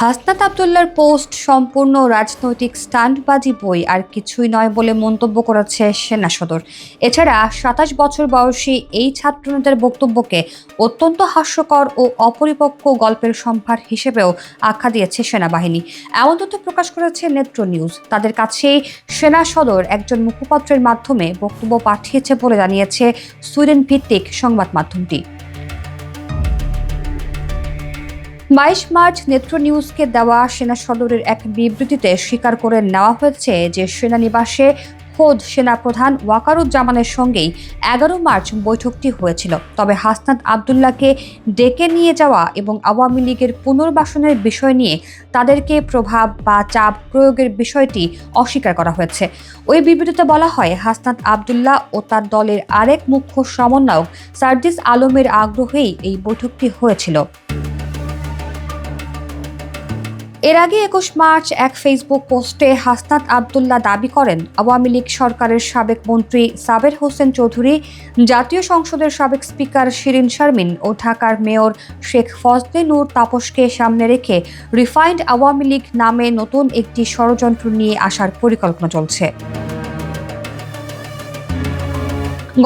হাসনাত আবদুল্লাহর পোস্ট সম্পূর্ণ রাজনৈতিক স্টান্টবাজি বই আর কিছুই নয় বলে মন্তব্য করেছে সেনা সদর। এছাড়া ২৭ বছর বয়সী এই ছাত্রনেতার বক্তব্যকে অত্যন্ত হাস্যকর ও অপরিপক্ক গল্পের সম্ভার হিসেবেও আখ্যা দিয়েছে সেনাবাহিনী। এমন তথ্য প্রকাশ করেছে নেত্র নিউজ। তাদের কাছেই সেনা সদর একজন মুখপাত্রের মাধ্যমে বক্তব্য পাঠিয়েছে বলে জানিয়েছে সুইডেন ভিত্তিক সংবাদ মাধ্যমটি। ২২ মার্চ নেত্র নিউজকে দেওয়া সেনা সদরের এক বিবৃতিতে স্বীকার করে নেওয়া হয়েছে যে সেনানিবাসে খোদ সেনাপ্রধান ওয়াকারুজ্জামানের সঙ্গেই ১১ মার্চ বৈঠকটি হয়েছিল। তবে হাসনাত আবদুল্লাহকে ডেকে নিয়ে যাওয়া এবং আওয়ামী লীগের পুনর্বাসনের বিষয় নিয়ে তাদেরকে প্রভাব বা চাপ প্রয়োগের বিষয়টি অস্বীকার করা হয়েছে। ওই বিবৃতিতে বলা হয়, হাসনাত আবদুল্লাহ ও তার দলের আরেক মুখ্য সমন্বয়ক সার্জিস আলমের আগ্রহেই এই বৈঠকটি হয়েছিল। এর আগে ২১ মার্চ এক ফেসবুক পোস্টে হাসনাত আবদুল্লাহ দাবি করেন, আওয়ামী লীগ সরকারের সাবেক মন্ত্রী সাবের হোসেন চৌধুরী, জাতীয় সংসদের সাবেক স্পিকার শিরিন শারমিন ও ঢাকার মেয়র শেখ ফজলে নূর তাপসকে সামনে রেখে রিফাইন্ড আওয়ামী লীগ নামে নতুন একটি ষড়যন্ত্র নিয়ে আসার পরিকল্পনা চলছে।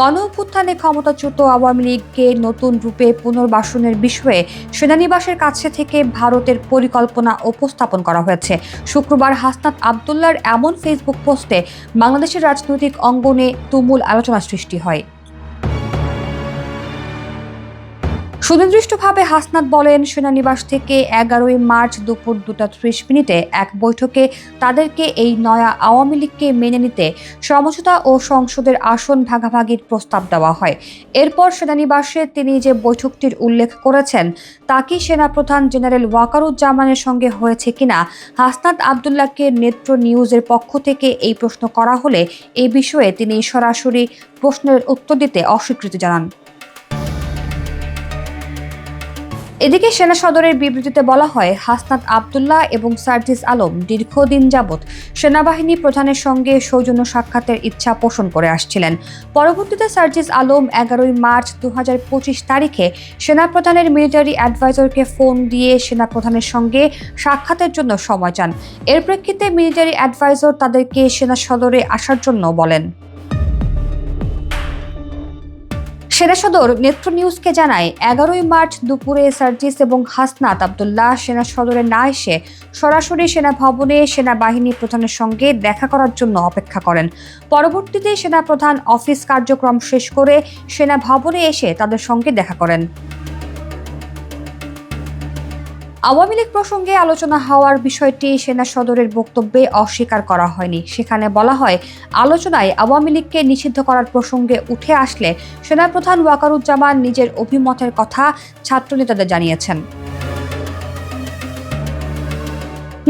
গণঅভ্যুত্থানে ক্ষমতাচ্যুত আওয়ামী লীগকে নতুন রূপে পুনর্বাসনের বিষয়ে সেনানিবাসের কাছে থেকে ভারতের পরিকল্পনা উপস্থাপন করা হয়েছে। শুক্রবার হাসনাত আবদুল্লাহর এমন ফেসবুক পোস্টে বাংলাদেশের রাজনৈতিক অঙ্গনে তুমুল আলোচনা সৃষ্টি হয়। সুনির্দিষ্টভাবে হাসনাত বলেন, সেনানিবাস থেকে ১১ মার্চ দুপুর ২:৩০ এক বৈঠকে তাদেরকে এই নয়া আওয়ামী লীগকে মেনে নিতে সমঝোতা ও সংসদের আসন ভাগাভাগির প্রস্তাব দেওয়া হয়। এরপর সেনানিবাসে তিনি যে বৈঠকটির উল্লেখ করেছেন তা কি সেনাপ্রধান জেনারেল ওয়াকারুজ্জামানের সঙ্গে হয়েছে কিনা, হাসনাত আবদুল্লাহকে নেত্র নিউজের পক্ষ থেকে এই প্রশ্ন করা হলে এ বিষয়ে তিনি সরাসরি প্রশ্নের উত্তর দিতে অস্বীকৃতি জানান। এদিকে সেনা সদরের বিবৃতিতে বলা হয়, হাসনাত আবদুল্লাহ এবং সার্জিস আলম দীর্ঘদিন যাবৎ সেনাবাহিনী প্রধানের সঙ্গে সৌজন্য সাক্ষাতের ইচ্ছা পোষণ করে আসছিলেন। পরবর্তীতে সার্জিস আলম ১১ মার্চ ২০২৫ তারিখে সেনাপ্রধানের মিলিটারি অ্যাডভাইজারকে ফোন দিয়ে সেনাপ্রধানের সঙ্গে সাক্ষাতের জন্য সময় চান। এর প্রেক্ষিতে মিলিটারি অ্যাডভাইজার তাদেরকে সেনা সদরে আসার জন্য বলেন। সেনা সদর নেত্র নিউজকে জানায়, ১১ মার্চ দুপুরে সার্জিস এবং হাসনাত আবদুল্লাহ সেনা সদরে না এসে সরাসরি সেনা ভবনে সেনাবাহিনী প্রধানের সঙ্গে দেখা করার জন্য অপেক্ষা করেন। পরবর্তীতে সেনাপ্রধান অফিস কার্যক্রম শেষ করে সেনা ভবনে এসে তাদের সঙ্গে দেখা করেন। আওয়ামী লীগ প্রসঙ্গে আলোচনা হওয়ার বিষয়টি সেনা সদরের বক্তব্যে অস্বীকার করা হয়নি। সেখানে বলা হয়, আলোচনায় আওয়ামী লীগকে নিষিদ্ধ করার প্রসঙ্গে উঠে আসলে সেনাপ্রধান ওয়াকারুজ্জামান নিজের অভিমতের কথা ছাত্রনেতাদের জানিয়েছেন।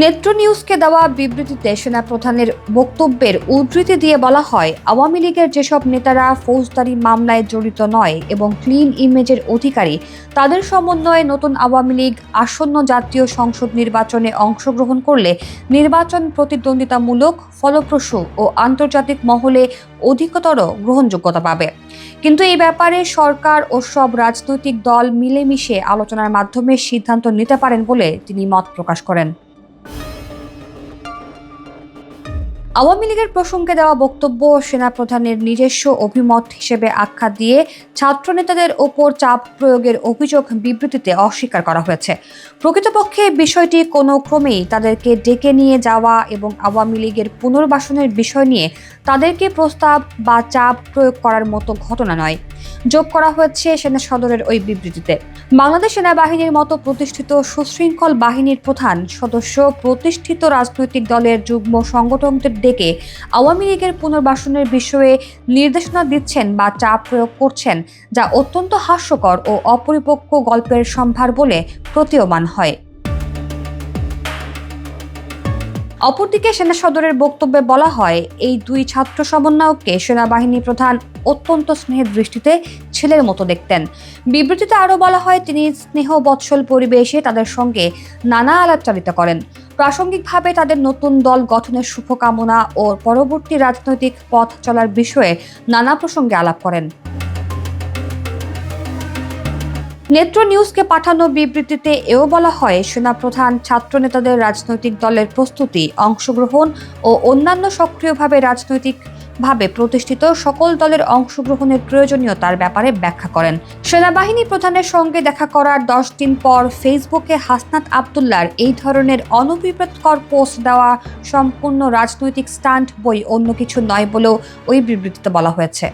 নেত্র নিউজকে দেওয়া বিবৃতিতে সেনাপ্রধানের বক্তব্যের উদ্ধৃতি দিয়ে বলা হয়, আওয়ামী লীগের যেসব নেতারা ফৌজদারি মামলায় জড়িত নয় এবং ক্লিন ইমেজের অধিকারী, তাদের সমন্বয়ে নতুন আওয়ামী লীগ আসন্ন জাতীয় সংসদ নির্বাচনে অংশগ্রহণ করলে নির্বাচন প্রতিদ্বন্দ্বিতামূলক, ফলপ্রসূ ও আন্তর্জাতিক মহলে অধিকতর গ্রহণযোগ্যতা পাবে। কিন্তু এই ব্যাপারে সরকার ও সব রাজনৈতিক দল মিলেমিশে আলোচনার মাধ্যমে সিদ্ধান্ত নিতে পারেন বলে তিনি মত প্রকাশ করেন। আওয়ামী লীগের প্রসঙ্গে দেওয়া বক্তব্য সেনাপ্রধানের নিজস্ব অভিমত হিসেবে আখ্যা দিয়ে ছাত্রনেতাদের ওপর চাপ প্রয়োগের অভিযোগ বিবৃতিতে অস্বীকার করা হয়েছে। প্রকৃতপক্ষে বিষয়টি কোনো ক্রমেই তাদেরকে ডেকে নিয়ে যাওয়া এবং আওয়ামী লীগের পুনর্বাসনের বিষয় নিয়ে তাদেরকে প্রস্তাব বা চাপ প্রয়োগ করার মতো ঘটনা নয়, যোগ করা হয়েছে সেনা সদরের ওই বিবৃতিতে। বাংলাদেশ সেনাবাহিনীর মতো প্রতিষ্ঠিত সুশৃঙ্খল বাহিনীর প্রধান সদস্য প্রতিষ্ঠিত রাজনৈতিক দলের যুগ্ম সংগঠকদের ডেকে আওয়ামী লীগের পুনর্বাসনের বিষয়ে নির্দেশনা দিচ্ছেন বা চাপ প্রয়োগ করছেন, যা অত্যন্ত হাস্যকর ও অপরিপক্ক গল্পের সম্ভার বলে প্রতীয়মান হয়। অপরদিকে সেনা সদরের বক্তব্যে বলা হয়, এই দুই ছাত্র সমন্বয়ককে সেনাবাহিনী প্রধান অত্যন্ত স্নেহের দৃষ্টিতে ছেলের মতো দেখতেন। বিবৃতিতে আরও বলা হয়, তিনি স্নেহবৎসল পরিবেশে তাদের সঙ্গে নানা আলাপচারিতা করেন। প্রাসঙ্গিকভাবে তাদের নতুন দল গঠনের শুভকামনা ও পরবর্তী রাজনৈতিক পথ চলার বিষয়ে নানা প্রসঙ্গে আলাপ করেন। নেত্র নিউজকে পাঠানো বিবৃতিতে এও বলা হয়, সেনাপ্রধান ছাত্রনেতাদের রাজনৈতিক দলের প্রস্তুতি, অংশগ্রহণ ও অন্যান্য সক্রিয়ভাবে রাজনৈতিকভাবে প্রতিষ্ঠিত সকল দলের অংশগ্রহণের প্রয়োজনীয়তার ব্যাপারে ব্যাখ্যা করেন। সেনাবাহিনী প্রধানের সঙ্গে দেখা করার 10 দিন পর ফেসবুকে হাসনাত আবদুল্লাহর এই ধরনের অনভিপ্রেতকর পোস্ট দেওয়া সম্পূর্ণ রাজনৈতিক স্টান্ট বই অন্য কিছু নয় বলেও ওই বিবৃতিতে বলা হয়েছে।